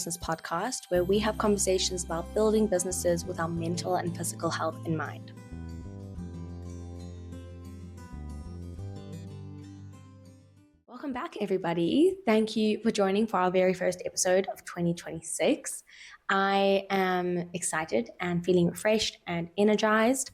Business podcast, where we have conversations about building businesses with our mental and physical health in mind. Welcome back, everybody. Thank you for joining for our very first episode of 2026. I am excited and feeling refreshed and energized.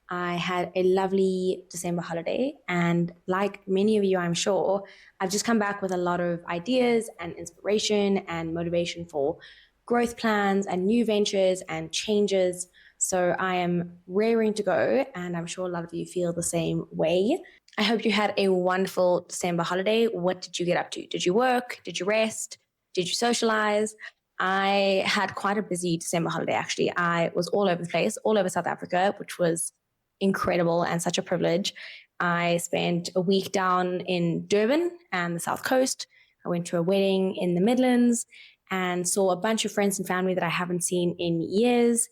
I had a lovely December holiday, and like many of you, I'm sure, I've just come back with a lot of ideas and inspiration and motivation for growth plans and new ventures and changes. So I am raring to go, and I'm sure a lot of you feel the same way. I hope you had a wonderful December holiday. What did you get up to? Did you work? Did you rest? Did you socialize? I had quite a busy December holiday, actually. I was all over the place, all over South Africa, which was incredible and such a privilege. I spent a week down in Durban and the South Coast. I went to a wedding in the Midlands and saw a bunch of friends and family that I haven't seen in years.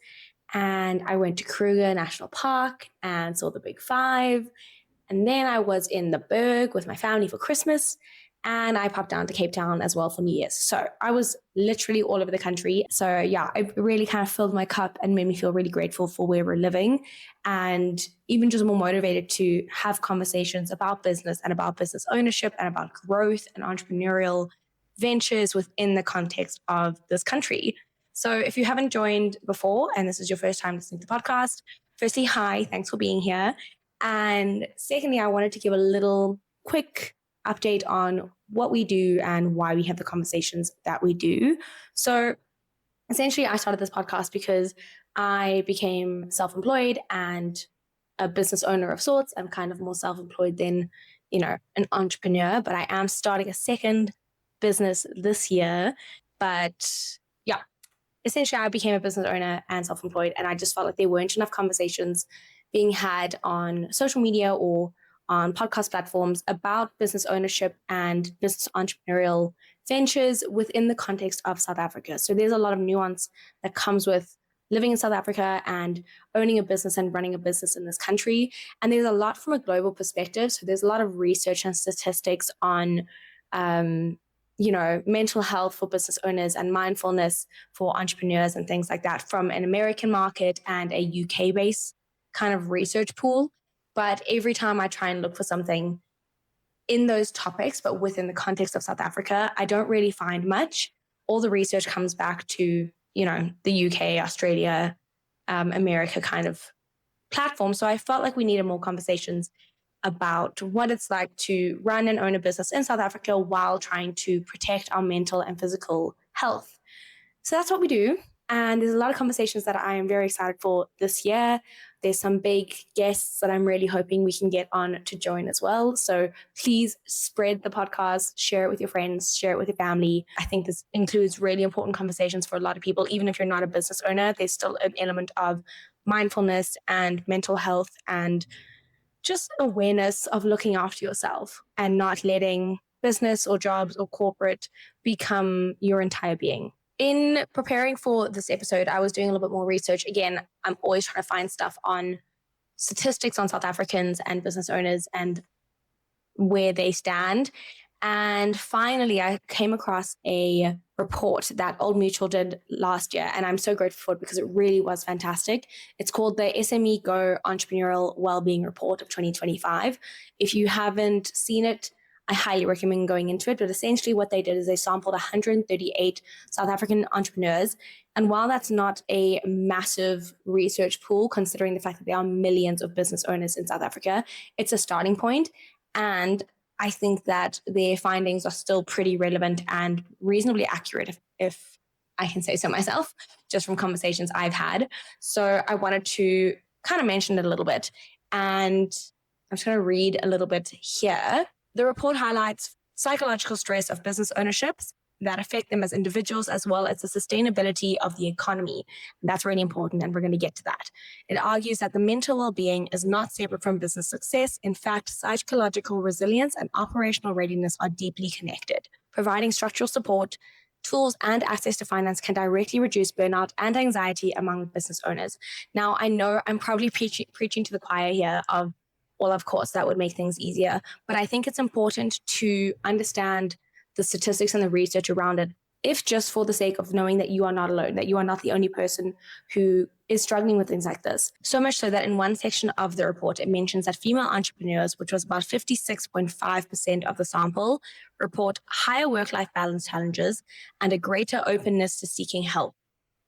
And I went to Kruger National Park and saw the Big Five. And then I was in the Berg with my family for Christmas. And I popped down to Cape Town as well for New Year's. So I was literally all over the country. So yeah, it really kind of filled my cup and made me feel really grateful for where we're living, and even just more motivated to have conversations about business and about business ownership and about growth and entrepreneurial ventures within the context of this country. So if you haven't joined before and this is your first time listening to the podcast, firstly, hi, thanks for being here. And secondly, I wanted to give a little quick update on what we do and why we have the conversations that we do. So essentially, I started this podcast because I became self-employed and a business owner of sorts. I'm kind of more self-employed than, an entrepreneur, but I am starting a second business this year. But yeah, essentially, I became a business owner and self-employed, and I just felt like there weren't enough conversations being had on social media or on podcast platforms about business ownership and business entrepreneurial ventures within the context of South Africa. So there's a lot of nuance that comes with living in South Africa and owning a business and running a business in this country. And there's a lot from a global perspective. So there's a lot of research and statistics on, mental health for business owners and mindfulness for entrepreneurs and things like that from an American market and a UK-based kind of research pool. But every time I try and look for something in those topics, but within the context of South Africa, I don't really find much. All the research comes back to, the UK, Australia, America kind of platform. So I felt like we needed more conversations about what it's like to run and own a business in South Africa while trying to protect our mental and physical health. So that's what we do. And there's a lot of conversations that I am very excited for this year. There's some big guests that I'm really hoping we can get on to join as well. So please spread the podcast, share it with your friends, share it with your family. I think this includes really important conversations for a lot of people. Even if you're not a business owner, there's still an element of mindfulness and mental health and just awareness of looking after yourself and not letting business or jobs or corporate become your entire being. In preparing for this episode, I was doing a little bit more research. Again, I'm always trying to find stuff on statistics on South Africans and business owners and where they stand. And finally, I came across a report that Old Mutual did last year, and I'm so grateful for it because it really was fantastic. It's called the SMEgo Entrepreneurial Wellbeing Report of 2025. If you haven't seen it, I highly recommend going into it. But essentially what they did is they sampled 138 South African entrepreneurs. And while that's not a massive research pool, considering the fact that there are millions of business owners in South Africa, it's a starting point. And I think that their findings are still pretty relevant and reasonably accurate, if I can say so myself, just from conversations I've had. So I wanted to kind of mention it a little bit. And I'm just going to read a little bit here. The report highlights psychological stress of business ownerships that affect them as individuals, as well as the sustainability of the economy. And that's really important, and we're going to get to that. It argues that the mental well-being is not separate from business success. In fact, psychological resilience and operational readiness are deeply connected. Providing structural support, tools, and access to finance can directly reduce burnout and anxiety among business owners. Now, I know I'm probably preaching to the choir here of, well, of course, that would make things easier. But I think it's important to understand the statistics and the research around it if just for the sake of knowing that you are not alone, that you are not the only person who is struggling with things like this. So much so that in one section of the report, it mentions that female entrepreneurs, which was about 56.5% of the sample, report higher work-life balance challenges and a greater openness to seeking help,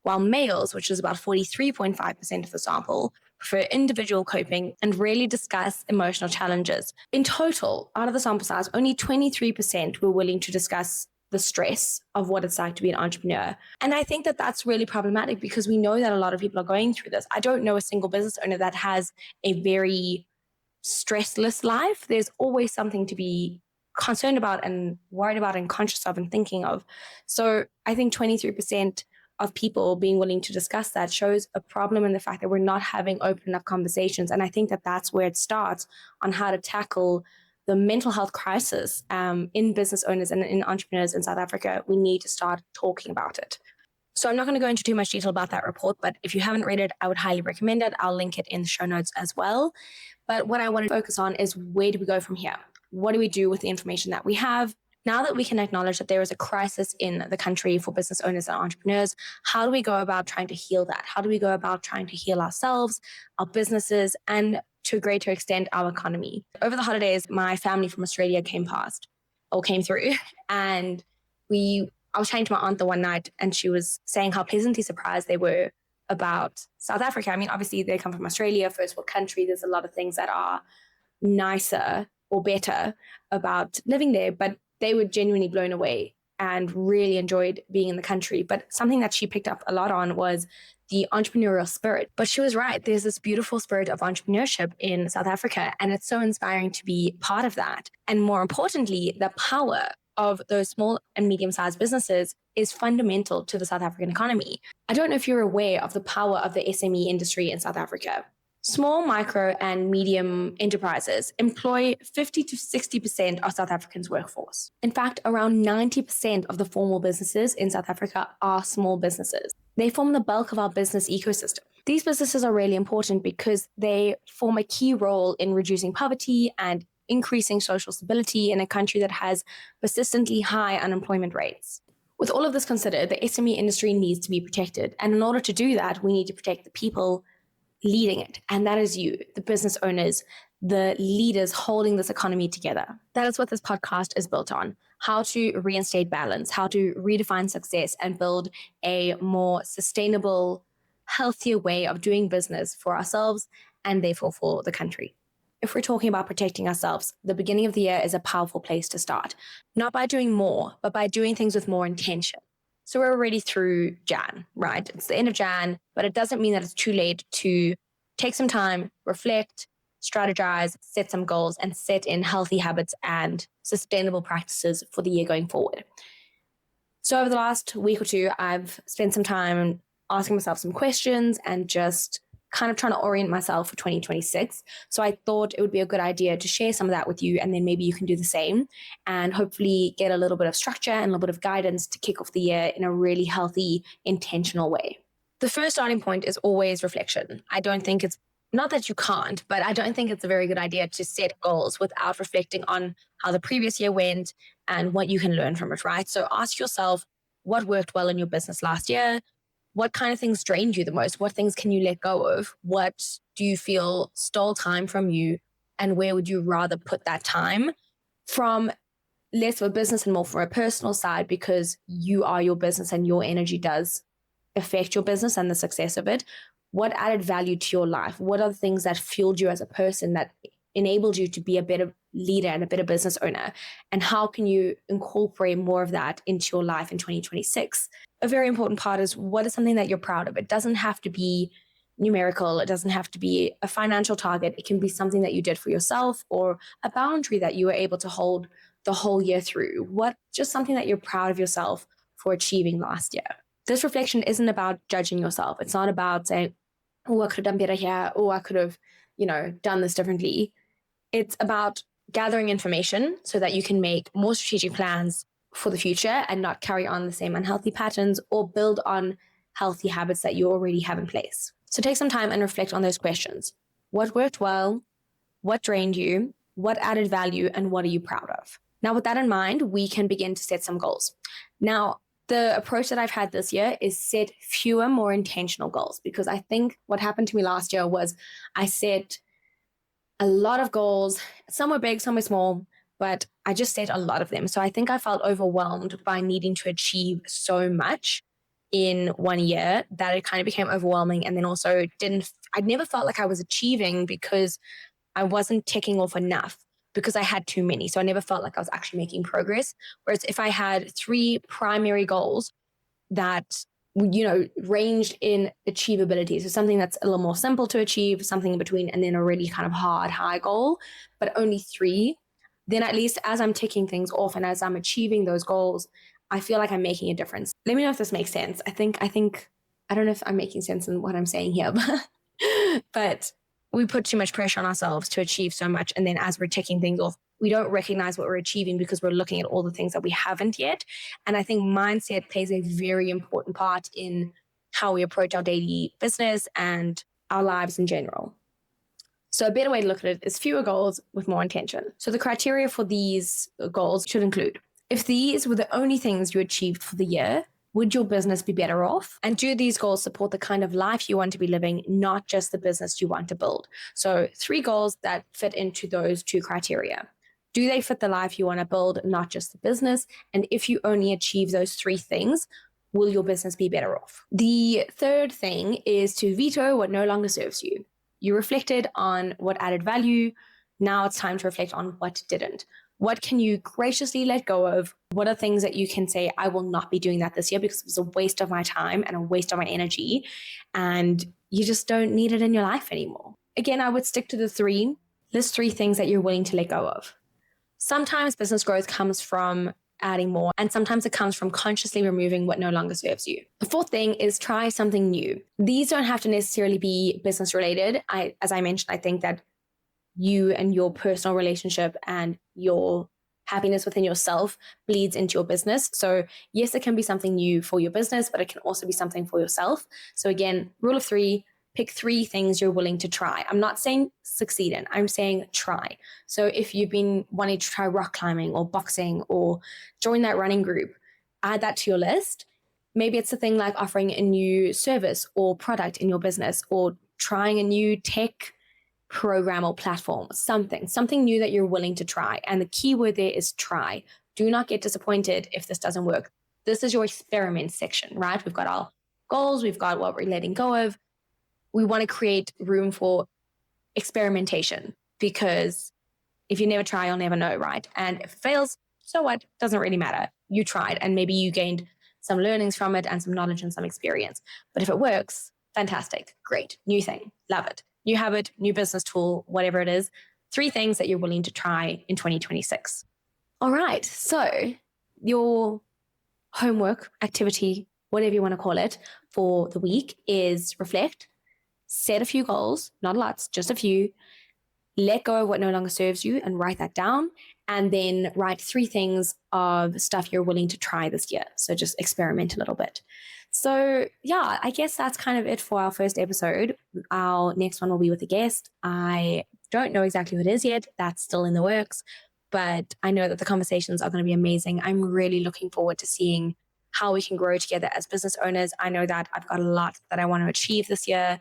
while males, which is about 43.5% of the sample, prefer individual coping and rarely discuss emotional challenges. In total, out of the sample size, only 23% were willing to discuss the stress of what it's like to be an entrepreneur. And I think that that's really problematic because we know that a lot of people are going through this. I don't know a single business owner that has a very stressless life. There's always something to be concerned about and worried about and conscious of and thinking of. So I think 23% of people being willing to discuss that shows a problem in the fact that we're not having open enough conversations. And I think that that's where it starts on how to tackle the mental health crisis in business owners and in entrepreneurs in South Africa. We need to start talking about it. So I'm not going to go into too much detail about that report, but if you haven't read it, I would highly recommend it. I'll link it in the show notes as well. But what I want to focus on is, where do we go from here? What do we do with the information that we have? Now that we can acknowledge that there is a crisis in the country for business owners and entrepreneurs, how do we go about trying to heal that? How do we go about trying to heal ourselves, our businesses, and to a greater extent, our economy? Over the holidays, my family from Australia came through, and I was chatting to my aunt the one night, and she was saying how pleasantly surprised they were about South Africa. I mean, obviously they come from Australia, first world country. There's a lot of things that are nicer or better about living there, but they were genuinely blown away and really enjoyed being in the country. But something that she picked up a lot on was the entrepreneurial spirit. But she was right. There's this beautiful spirit of entrepreneurship in South Africa, and it's so inspiring to be part of that. And more importantly, the power of those small and medium-sized businesses is fundamental to the South African economy. I don't know if you're aware of the power of the SME industry in South Africa. Small, micro, and medium enterprises employ 50 to 60% of South Africans' workforce. In fact, around 90% of the formal businesses in South Africa are small businesses. They form the bulk of our business ecosystem. These businesses are really important because they form a key role in reducing poverty and increasing social stability in a country that has persistently high unemployment rates. With all of this considered, the SME industry needs to be protected. And in order to do that, we need to protect the people leading it. And that is you, the business owners, the leaders holding this economy together. That is what this podcast is built on: how to reinstate balance, how to redefine success and build a more sustainable, healthier way of doing business for ourselves and therefore for the country. If we're talking about protecting ourselves, the beginning of the year is a powerful place to start. Not by doing more, but by doing things with more intention. So we're already through Jan, right? It's the end of Jan, but it doesn't mean that it's too late to take some time, reflect, strategize, set some goals, and set in healthy habits and sustainable practices for the year going forward. So over the last week or two, I've spent some time asking myself some questions and just kind of trying to orient myself for 2026. So I thought it would be a good idea to share some of that with you, and then maybe you can do the same and hopefully get a little bit of structure and a little bit of guidance to kick off the year in a really healthy, intentional way. The first starting point is always reflection. I don't think it's, not that you can't, but I don't think it's a very good idea to set goals without reflecting on how the previous year went and what you can learn from it, right? So ask yourself, what worked well in your business last year? What kind of things drained you the most? What things can you let go of? What do you feel stole time from you? And where would you rather put that time, from less of a business and more from a personal side, because you are your business and your energy does affect your business and the success of it? What added value to your life? What are the things that fueled you as a person, that enabled you to be a better leader and a better business owner? And how can you incorporate more of that into your life in 2026? A very important part is, what is something that you're proud of? It doesn't have to be numerical. It doesn't have to be a financial target. It can be something that you did for yourself, or a boundary that you were able to hold the whole year through. Just something that you're proud of yourself for achieving last year. This reflection isn't about judging yourself. It's not about saying, oh, I could have done better here. Oh, I could have, done this differently. It's about gathering information so that you can make more strategic plans for the future and not carry on the same unhealthy patterns, or build on healthy habits that you already have in place. So take some time and reflect on those questions. What worked well? What drained you? What added value? And what are you proud of? Now, with that in mind, we can begin to set some goals. Now, The approach that I've had this year is set fewer, more intentional goals, because I think what happened to me last year was I set a lot of goals. Some were big, some were small, but I just set a lot of them. So I think I felt overwhelmed by needing to achieve so much in 1 year that it kind of became overwhelming. And then also I never felt like I was achieving because I wasn't ticking off enough, because I had too many. So I never felt like I was actually making progress. Whereas if I had 3 primary goals that, ranged in achievability, so something that's a little more simple to achieve, something in between, and then a really kind of hard, high goal, but only 3, then at least as I'm ticking things off and as I'm achieving those goals, I feel like I'm making a difference. Let me know if this makes sense. I don't know if I'm making sense in what I'm saying here, but we put too much pressure on ourselves to achieve so much. And then as we're ticking things off, we don't recognize what we're achieving because we're looking at all the things that we haven't yet. And I think mindset plays a very important part in how we approach our daily business and our lives in general. So a better way to look at it is fewer goals with more intention. So the criteria for these goals should include: if these were the only things you achieved for the year, would your business be better off? And do these goals support the kind of life you want to be living, not just the business you want to build? So 3 goals that fit into those 2 criteria. Do they fit the life you want to build, not just the business? And if you only achieve those 3 things, will your business be better off? The third thing is to veto what no longer serves you. You reflected on what added value. Now it's time to reflect on what didn't. What can you graciously let go of? What are things that you can say, I will not be doing that this year because it was a waste of my time and a waste of my energy, and you just don't need it in your life anymore? Again, I would stick to the 3. List 3 things that you're willing to let go of. Sometimes business growth comes from adding more, and sometimes it comes from consciously removing what no longer serves you. The 4th thing is try something new. These don't have to necessarily be business related. As I mentioned, I think that you and your personal relationship and your happiness within yourself bleeds into your business. So yes, it can be something new for your business, but it can also be something for yourself. So again, rule of 3, pick 3 things you're willing to try. I'm not saying succeed in, I'm saying try. So if you've been wanting to try rock climbing or boxing or join that running group, add that to your list. Maybe it's a thing like offering a new service or product in your business, or trying a new tech program or platform, something new that you're willing to try. And the key word there is try. Do not get disappointed if this doesn't work. This is your experiment section, right? We've got our goals, we've got what we're letting go of. We want to create room for experimentation, because if you never try, you'll never know, right? And if it fails, so what? Doesn't really matter. You tried, and maybe you gained some learnings from it and some knowledge and some experience. But if it works, fantastic, great, new thing, love it. New habit, new business tool, whatever it is. 3 things that you're willing to try in 2026. All right. So your homework, activity, whatever you want to call it, for the week is reflect, set a few goals, not lots, just a few, let go of what no longer serves you and write that down, and then write 3 things of stuff you're willing to try this year. So just experiment a little bit. So yeah, I guess that's kind of it for our first episode. Our next one will be with a guest. I don't know exactly who it is yet. That's still in the works, but I know that the conversations are going to be amazing. I'm really looking forward to seeing how we can grow together as business owners. I know that I've got a lot that I want to achieve this year,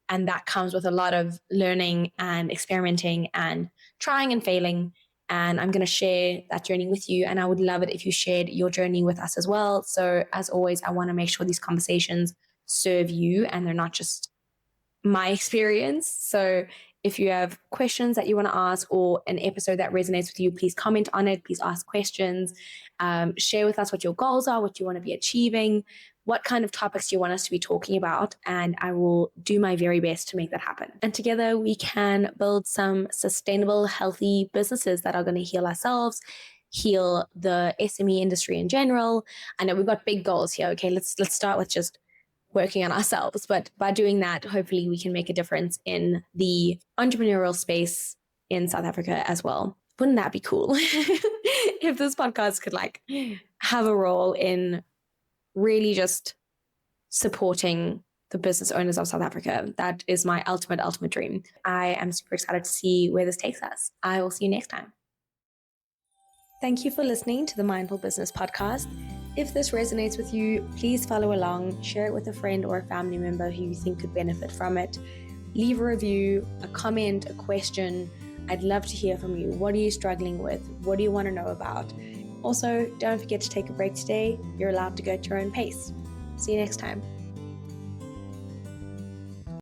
and that comes with a lot of learning and experimenting and trying and failing. And I'm going to share that journey with you. And I would love it if you shared your journey with us as well. So as always, I want to make sure these conversations serve you and they're not just my experience. So if you have questions that you want to ask or an episode that resonates with you, please comment on it. Please ask questions. Share with us what your goals are, what you want to be achieving, what kind of topics you want us to be talking about, and I will do my very best to make that happen. And together we can build some sustainable, healthy businesses that are going to heal ourselves, heal the SME industry in general. I know we've got big goals here. Okay, let's start with just working on ourselves. But by doing that, hopefully we can make a difference in the entrepreneurial space in South Africa as well. Wouldn't that be cool? If this podcast could have a role in really just supporting the business owners of South Africa. That is my ultimate dream. I am super excited to see where this takes us. I will see you next time. Thank you for listening to the Mindful Business Podcast. If this resonates with you, please follow along, share it with a friend or a family member who you think could benefit from it. Leave a review, a comment, a question. I'd love to hear from you. What are you struggling with? What do you want to know about? Also, don't forget to take a break today. You're allowed to go at your own pace. See you next time.